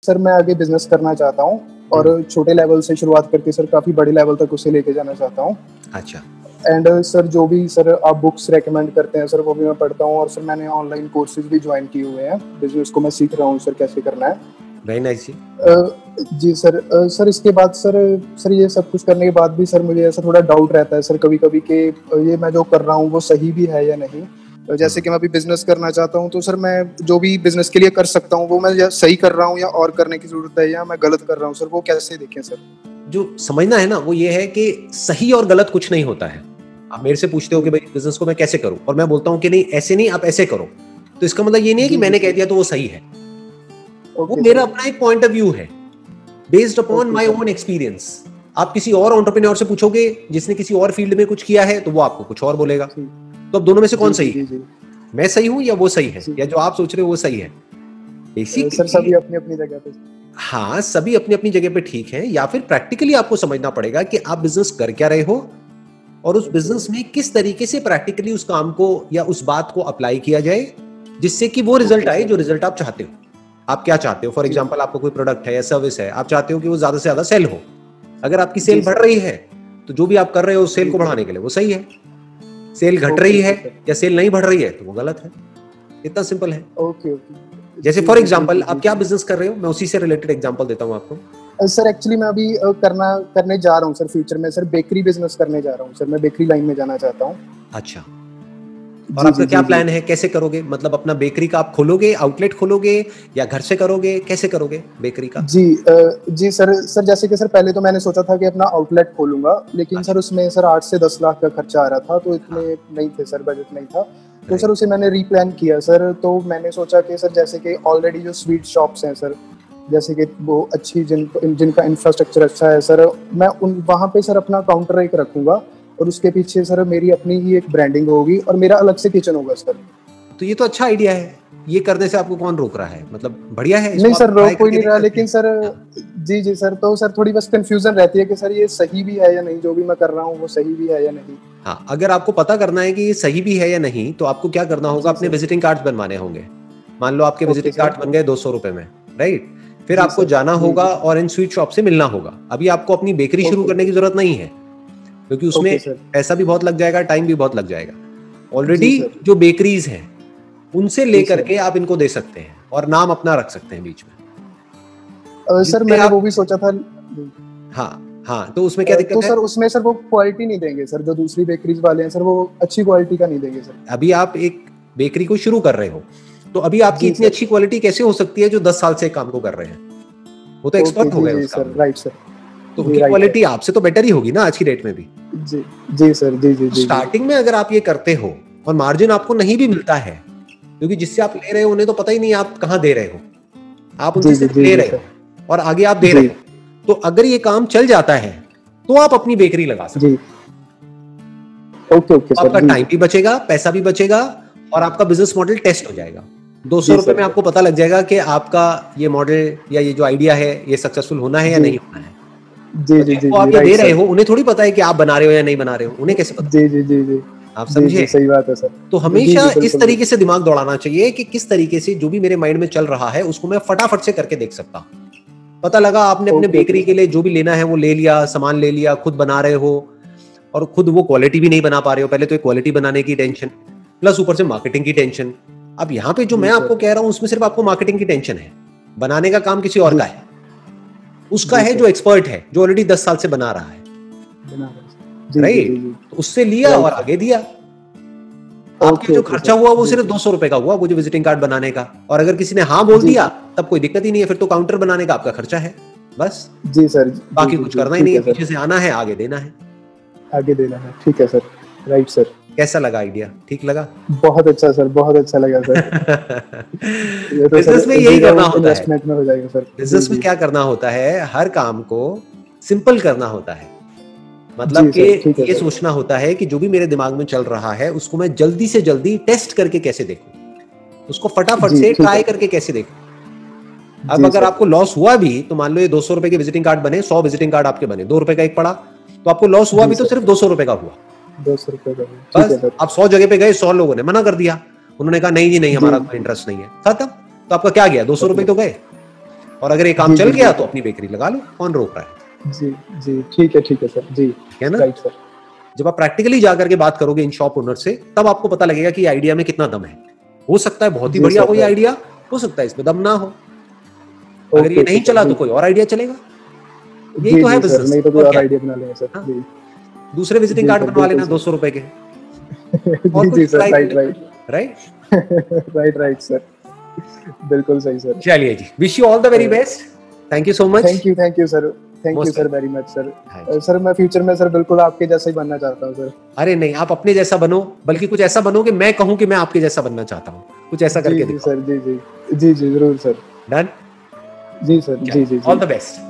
Sir मैं आगे business करना चाहता हूँ और छोटे लेवल से शुरुआत करके सर काफी बड़े लेवल तक उसे लेके जाना चाहता हूँ। अच्छा। एंड सर जो भी सर आप बुक्स रेकमेंड करते हैं सर वो भी मैं पढ़ता हूँ और सर मैंने ऑनलाइन कोर्सेज भी ज्वाइन किए हुए हैं, बिजनेस को मैं सीख रहा हूँ सर कैसे करना है। वेरी नाइस जी सर। सर इसके बाद सर ये सब कुछ करने के बाद भी सर मुझे ऐसा थोड़ा डाउट रहता है सर कभी कभी कि ये मैं जो कर रहा हूँ वो सही भी है या नहीं। जैसे कि मैं अभी बिजनेस करना चाहता हूँ तो सर मैं जो भी बिजनेस के लिए कर सकता हूँ वो मैं सही कर रहा हूँ या और करने की जरूरत है या मैं गलत कर रहा हूँ सर, वो कैसे देखें सर? जो समझना है ना वो ये है कि सही और गलत कुछ नहीं होता है। आप मेरे से पूछते हो कि भाई बिजनेस को मैं कैसे करूं और मैं बोलता हूं कि नहीं ऐसे नहीं, आप ऐसे करो, तो इसका मतलब ये नहीं है कि मैंने कह दिया तो वो सही है। वो मेरा अपना एक पॉइंट ऑफ व्यू है based upon my own experience. आप किसी और एंटरप्रेन्योर से पूछोगे जिसने किसी और फील्ड में कुछ किया है तो वो आपको कुछ और बोलेगा। तो अब दोनों में से कौन सही है? मैं सही हूं या वो सही है, या जो आप सोच रहे हो वो सही है? सर सभी अपनी अपनी जगह पे। हाँ, सभी अपनी अपनी जगह पे ठीक है। या फिर प्रैक्टिकली आपको समझना पड़ेगा कि आप बिजनेस कर क्या रहे हो और उस बिजनेस में किस तरीके से प्रैक्टिकली उस काम को या उस बात को अप्लाई किया जाए जिससे कि वो रिजल्ट आए जो रिजल्ट आप चाहते हो। आप क्या चाहते हो? फॉर एग्जांपल आपको कोई प्रोडक्ट है या सर्विस है, आप चाहते हो कि वो ज्यादा से ज्यादा सेल हो। अगर आपकी सेल बढ़ रही है तो जो भी आप कर रहे हो सेल को बढ़ाने के लिए वो सही है। सेल घट रही है या सेल नहीं बढ़ रही है तो वो गलत है। इतना सिंपल है। ओके। जैसे फॉर एग्जांपल आप क्या बिजनेस कर रहे हो, मैं उसी से रिलेटेड एग्जांपल देता हूं आपको। सर एक्चुअली मैं अभी करने जा रहा हूं सर, फ्यूचर में सर बेकरी बिजनेस करने जा रहा हूं सर, मैं बेकरी लाइन में जाना चाहता हूं। अच्छा, और आपका क्या प्लान है, कैसे करोगे? मतलब अपना बेकरी का आप खोलोगे, आउटलेट खोलोगे या घर से करोगे, कैसे करोगे बेकरी का? जी सर जैसे कि सर पहले तो मैंने सोचा था कि अपना आउटलेट खोलूंगा, लेकिन सर उसमें सर 8 से 10 लाख का खर्चा आ रहा था, तो इतने नहीं थे सर, बजट नहीं था। तो सर उसे मैंने रीप्लान किया सर। तो मैंने सोचा कि सर जैसे कि ऑलरेडी जो स्वीट शॉप्स हैं सर, जैसे कि वो अच्छी जिनका इंफ्रास्ट्रक्चर अच्छा है सर, मैं वहाँ पे सर अपना काउंटर एक रखूंगा और उसके पीछे सर मेरी अपनी ही एक ब्रांडिंग होगी और मेरा अलग से किचन होगा सर। तो ये तो अच्छा आइडिया है। ये करने से आपको कौन रोक रहा है? मतलब बढ़िया है। नहीं सर, रोक कोई नहीं रहा, लेकिन सर जी सर, तो सर थोड़ी बस कंफ्यूजन रहती है कि सर ये सही भी है या नहीं, जो भी मैं कर रहा हूँ वो सही भी है या नहीं। हाँ, अगर आपको पता करना है कि ये सही भी है या नहीं तो आपको क्या करना होगा, अपने विजिटिंग कार्ड्स बनवाने होंगे। मान लो आपके विजिटिंग कार्ड बन गए 200 रुपए में, राइट? फिर आपको जाना होगा और इन स्वीट शॉप से मिलना होगा। अभी आपको अपनी बेकरी शुरू करने की जरूरत नहीं है क्योंकि उसमें पैसा भी बहुत लग जाएगा, टाइम भी बहुत लग जाएगा। ऑलरेडी जो बेकरीज हैं उनसे लेकर के आप इनको दे सकते हैं और नाम अपना रख सकते हैं बीच में। सर मैंने वो भी सोचा था। हाँ, तो उसमें क्या दिक्कत है? तो सर उसमें सर वो क्वालिटी नहीं देंगे सर, जो दूसरी बेकरीज वाले हैं सर वो अच्छी क्वालिटी का नहीं देंगे सर। अभी आप एक बेकरी को शुरू कर रहे हो तो अभी आपकी इतनी अच्छी क्वालिटी कैसे हो सकती है जो 10 साल से काम को कर रहे हैं? वो तो एक्सपर्ट हो गए उस काम में। Right sir. तो उनकी क्वालिटी आपसे तो बेटर ही होगी ना आज की डेट में भी। जी सर। जी स्टार्टिंग में अगर आप ये करते हो और मार्जिन आपको नहीं भी मिलता है, क्योंकि जिससे आप ले रहे हो उन्हें तो पता ही नहीं आप कहाँ दे रहे हो, आप उनसे सिर्फ ले रहे हो और आगे आप दे रहे हो, तो अगर ये काम चल जाता है तो आप अपनी बेकरी लगा सकते हो। आपका टाइम भी बचेगा, पैसा भी बचेगा और आपका बिजनेस मॉडल टेस्ट हो जाएगा। 200 रुपए में आपको पता लग जाएगा कि आपका ये मॉडल या ये जो आइडिया है ये सक्सेसफुल होना है या नहीं होना है। जी, आप ये दे रहे हो, उन्हें थोड़ी पता है कि आप बना रहे हो या नहीं बना रहे हो, उन्हें कैसे पता? जी आप समझे? सही बात है सर। तो हमेशा इस तरीके से दिमाग दौड़ाना चाहिए कि किस तरीके से जो भी मेरे माइंड में चल रहा है उसको मैं फटाफट से करके देख सकता हूँ। पता लगा आपने अपने बेकरी के लिए जो भी लेना है वो ले लिया, सामान ले लिया, खुद बना रहे हो और खुद वो क्वालिटी भी नहीं बना पा रहे हो। पहले तो क्वालिटी बनाने की टेंशन प्लस ऊपर से मार्केटिंग की टेंशन। अब यहाँ पे जो मैं आपको कह रहा हूँ उसमें सिर्फ आपको मार्केटिंग की टेंशन है, बनाने का काम किसी और का है, उसका है जो एक्सपर्ट है, जो ऑलरेडी 10 साल से बना रहा है, राइट? तो उससे लिया और आगे दिया। आपका जो खर्चा हुआ वो सिर्फ 200 रुपए का हुआ, वो जो विजिटिंग कार्ड बनाने का। और अगर किसी ने हाँ बोल दिया तब कोई दिक्कत ही नहीं है, फिर तो काउंटर बनाने का आपका खर्चा है बस। जी सर। बाकी कुछ करना ही नहीं है, पीछे से आना है, आगे देना है। ठीक है सर। Right sir. कैसा लगा आइडिया? ठीक लगा? बहुत अच्छा सर, बहुत अच्छा लगा सर। बिजनेस में यही करना होता है। इन्वेस्टमेंट में हो जाएगा सर। बिजनेस में क्या करना होता है, हर काम को सिंपल करना होता है। मतलब कि ये सोचना होता है कि जो भी मेरे दिमाग में चल रहा है उसको मैं जल्दी से जल्दी टेस्ट करके कैसे देखूं, उसको फटाफट से ट्राई करके कैसे देखूं। अब अगर आपको लॉस हुआ भी तो मान लो ये 200 रुपए के विजिटिंग कार्ड बने, 100 विजिटिंग कार्ड आपके बने, 2 रुपए का एक पड़ा, तो आपको लॉस हुआ भी तो सिर्फ 200 रुपए का हुआ। 200 रुपए का बस। आप 100 जगह पे गए, 100 लोगों ने मना कर दिया, उन्होंने कहा नहीं जी नहीं, हमारा कोई इंटरेस्ट नहीं है, खत्म। तो आपका क्या गया? 200 रुपए तो गए। और अगर ये काम चल गया तो अपनी बेकरी लगा लो, कौन रोक रहा है? जी जी, ठीक है सर जी, है ना? Right sir. जब आप प्रैक्टिकली जाकर के बात करोगे इन शॉप ओनर से, तब आपको पता लगेगा कि आइडिया में कितना दम है। हो सकता है बहुत ही बढ़िया हो ये आइडिया, हो सकता है इसमें दम ना हो। अगर ये नहीं चला तो कोई और आइडिया चलेगा। यही तो है बिजनेस, नहीं तो कोई और आइडिया बना लेंगे सर। हाँ? दूसरे विजिटिंग कार्ड बनवा लेना 200 रुपए के। जी सर, राइट सर, बिल्कुल सही सर। चलिए जी, wish you all the very best, thank you so much. Thank you sir, thank you sir very much sir. Sir मैं फ्यूचर में सर बिल्कुल आपके जैसा ही बनना चाहता हूँ सर। अरे नहीं, आप अपने जैसा बनो, बल्कि कुछ ऐसा बनो कि मैं कहूँ कि मैं आपके जैसा बनना चाहता हूँ, कुछ ऐसा करके दिखाओ। सर जी जरूर सर। डन? जी सर, जी, ऑल द बेस्ट।